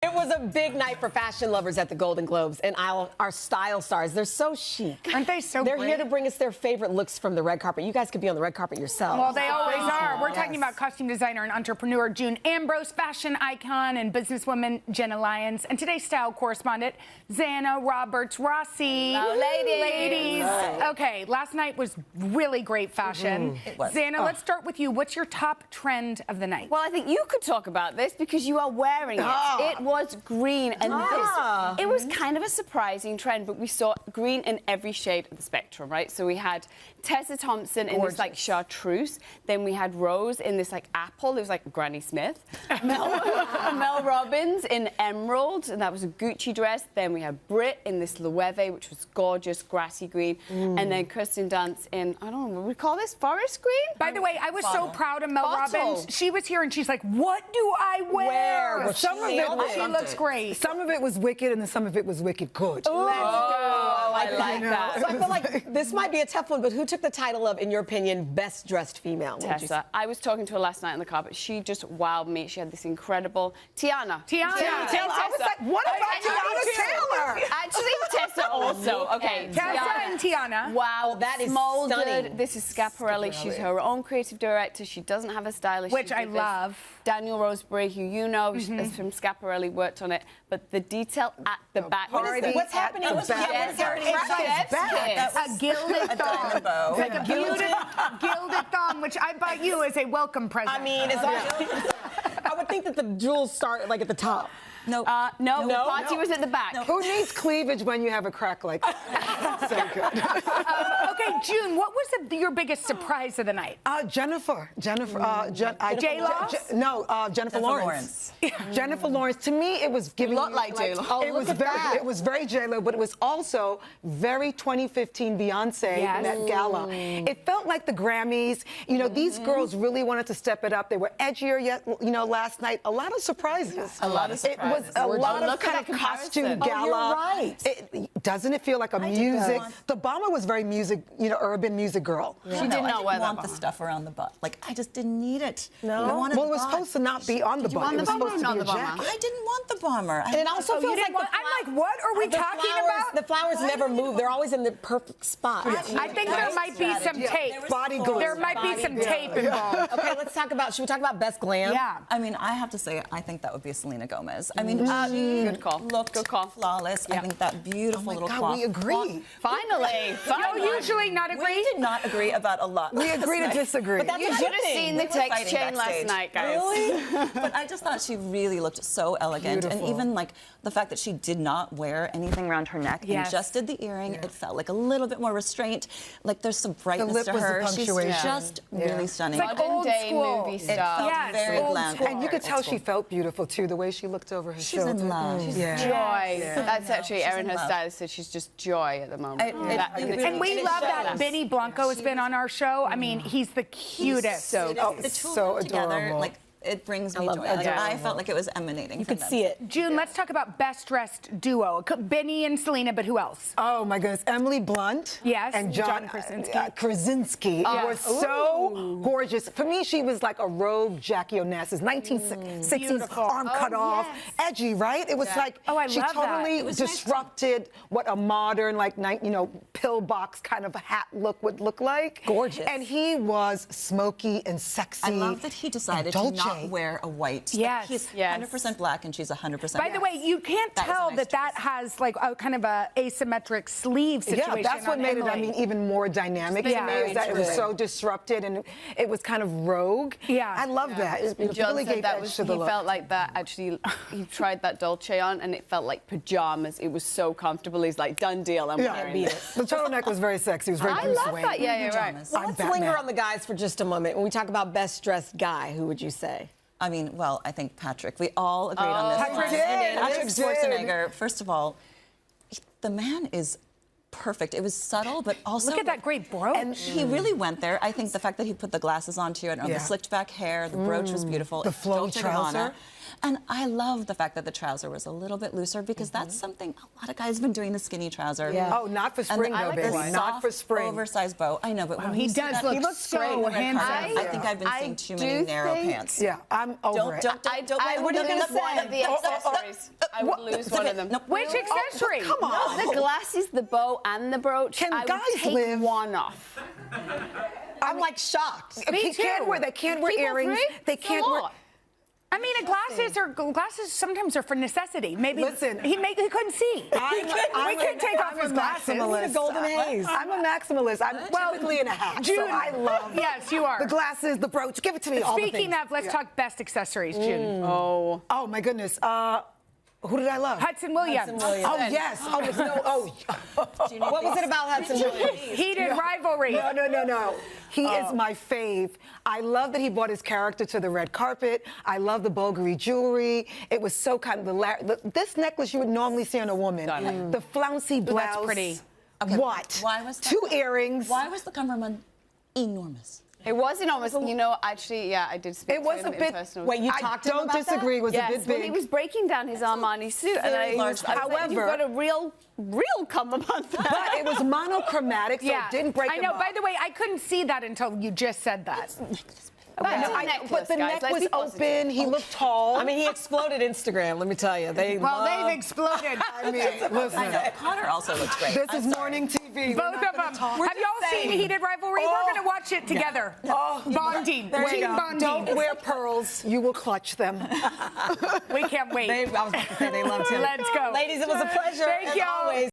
It was a big night for fashion lovers at the Golden Globes, and our style stars, they're so chic. Aren't they so They're great? here to bring us their favorite looks from the red carpet. You guys could be on the red carpet yourselves. Well, they always are. We're talking about costume designer and entrepreneur June Ambrose, fashion icon and businesswoman Jenna Lyons, and today's style correspondent Zanna Roberts Rassi. Hello, ladies. Hello. Okay, last night was really great fashion. It was. Zanna, let's start with you. What's your top trend of the night? Well, I think you could talk about this because you are wearing it. It was green, and it was kind of a surprising trend, but we saw green in every shade of the spectrum, right? So we had Tessa Thompson in this like chartreuse, then we had Rose in this like apple, it was like Granny Smith, Mel Robbins in emerald, and that was a Gucci dress, then we had Britt in this Loewe, which was gorgeous, grassy green, and then Kirsten Dunst in, I don't know, what we call this, forest green? By the way, I was so proud of Mel Robbins. She was here and she's like, what do I wear? Well, Some of it, she looks great. Some of it was wicked, and then some of it was wicked good. Let's go. I like that. So I feel like this might be a tough one, but who took the title of, in your opinion, best dressed female? Tessa. I was talking to her last night on the carpet. She just wowed me. She had this incredible Tiana. I was like, what about Tiana Taylor? Actually, Tessa also. Okay. Tessa and Tiana. Wow, that is molded. stunning. This is Schiaparelli. She's her own creative director. She doesn't have a stylist. Which She I did this. love. Daniel Roseberry, who you know, is from Schiaparelli, worked on it. But the detail at the back. What's happening? A gilded thong. Like a gilded thong, which I bought you as a welcome present. I mean, I would think that the jewels start like at the top. No, the party was at the back. Who needs cleavage when you have a crack like that? So good. Okay, June, what was your biggest surprise of the night? Jennifer. J-Lo? Jennifer Lawrence. Jennifer Lawrence. To me, it was giving Looked like J-Lo. It was very J-Lo, but it was also very 2015 Beyonce Met Gala. It felt like the Grammys. You know, these girls really wanted to step it up. They were edgier yet, last night. A lot of surprises. A lot of surprises. It was a lot of kind of costume gala. You're right. Doesn't it feel like a music? The bomber was very music, urban music girl. She did not wear want the stuff around the butt. Like, I just didn't need it. No? Well, it was supposed to not be on the butt. It was supposed to be a jacket. I didn't want the bomber. And it also feels like I'm like, what are we talking about? The flowers never move. They're always in the perfect spot. I think there might be some tape. Body glue. There might be some tape involved. Okay, should we talk about best glam? Yeah. I mean, I have to say, I think that would be Selena Gomez. I mean, she Good call. looked Good call. flawless. I think that beautiful little God, cloth. we agree. Finally. You usually not agree? We did not agree about a lot. We agree to disagree. But that's You a should good have thing. seen the We were text fighting chain last backstage. night, guys. Really? But I just thought she really looked so elegant. Beautiful. And even like the fact that she did not wear anything around her neck Yes. and just did the earring, it felt like a little bit more restraint. Like there's some brightness lip to was the her. She's punctuation. just really stunning. It's like Modern old day school. movie It star. felt Yes, very old glam. school. And you could tell she felt beautiful, too, the way she looked over her She's shoulder. in love. Joy. That's actually She's Erin, in her love. stylist, said she's just joy at the moment. And we love that Benny Blanco has been on our show. I mean, he's the cutest. So The two so of them together, adorable. like, it brings me love joy. that. Like, I felt like it was emanating. You could see it. June, let's talk about best dressed duo. Benny and Selena, but who else? Oh my goodness, Emily Blunt. Yes, and John Krasinski. Were so gorgeous. For me, she was like a rogue Jackie Onassis, 1960s, Beautiful. arm cut off, yes. edgy, right? It was like I she love that. totally It was disrupted what a modern, like, pillbox kind of hat look would look like. Gorgeous. And he was smoky and sexy. I love that he decided to not wear a white. Yes. He's 100% black and she's 100% By the way, you can't That was tell a nice that choice. has like a kind of a asymmetric sleeve situation. Yeah, that's what on made it, Emily. even more dynamic to me, is that it was so disrupted and it was kind of rogue. Yeah. I love that. It John really said gave that edge was, to the he look. felt like that actually, he tried that Dolce on and it felt like pajamas. It was so comfortable. He's like, done deal, I'm wearing this. The turtleneck was very sexy. It was very I Bruce love Wayne. that. Yeah, you're right. Well, I'm let's Batman. linger on the guys for just a moment. When we talk about best dressed guy, who would you say? I mean, well, I think Patrick. We all agreed on this. Patrick one. did. Patrick Patrick did. Schwarzenegger. First of all, the man is perfect. It was subtle, but also Look at that great brooch. And he really went there. I think the fact that he put the glasses on too, and the slicked back hair, the brooch was beautiful. The flowy trouser. And I love the fact that the trouser was a little bit looser because that's something a lot of guys have been doing, the skinny trouser. Oh, not for spring, though, baby. Not for spring. Oversized bow. I know, but when he does look so handsome. I think I've been seeing too many narrow pants. Yeah, I'm over it. I would lose one of the accessories. I would lose one of them. Which accessory? Come on. The glasses, the bow, and the brooch. Can I would guys take live? one off. I'm like shocked. They can't wear earrings. They can't wear. I mean, glasses sometimes are for necessity. Maybe Listen, he couldn't see. We can take off his glasses. A golden haze. I'm a maximalist. I'm typically in a hat. June, so I love yes, you are. the glasses, the brooch. Give it to me. All the Speaking things. of, let's talk best accessories, June. Oh my goodness. Who did I love? Hudson Williams. Oh yes. Oh no. What was it about Hudson Williams? Heated rivalry. No. He is my fave. I love that he brought his character to the red carpet. I love the bulgari jewelry. It was so kind of this necklace you would normally see on a woman. The flouncy blouse. That's pretty. Okay, What? Why was that? 2 earrings. Why was the cummerbund enormous? It was enormous. You know, actually, yeah, I did speak It was to him a bit. in person. Wait, you talked to him about that? I don't disagree. It was a Yes, bit big. when he was breaking down his Armani suit, and very large. however, you've got a real cummerbund. But it was monochromatic, so it didn't break I know. him up. By the way, I couldn't see that until you just said that. But But the neck was open. He looked tall. I mean, he exploded Instagram, let me tell you. They've exploded. I mean, listen. I know. Connor also looks great. This is morning TV. Both of them. Have y'all seen Heated Rivalry? We're going to watch it together. Bonding. Team bonding. Don't wear pearls. You will clutch them. We can't wait. I was about to say they loved him. Let's go. Ladies, it was a pleasure. Thank as you. always.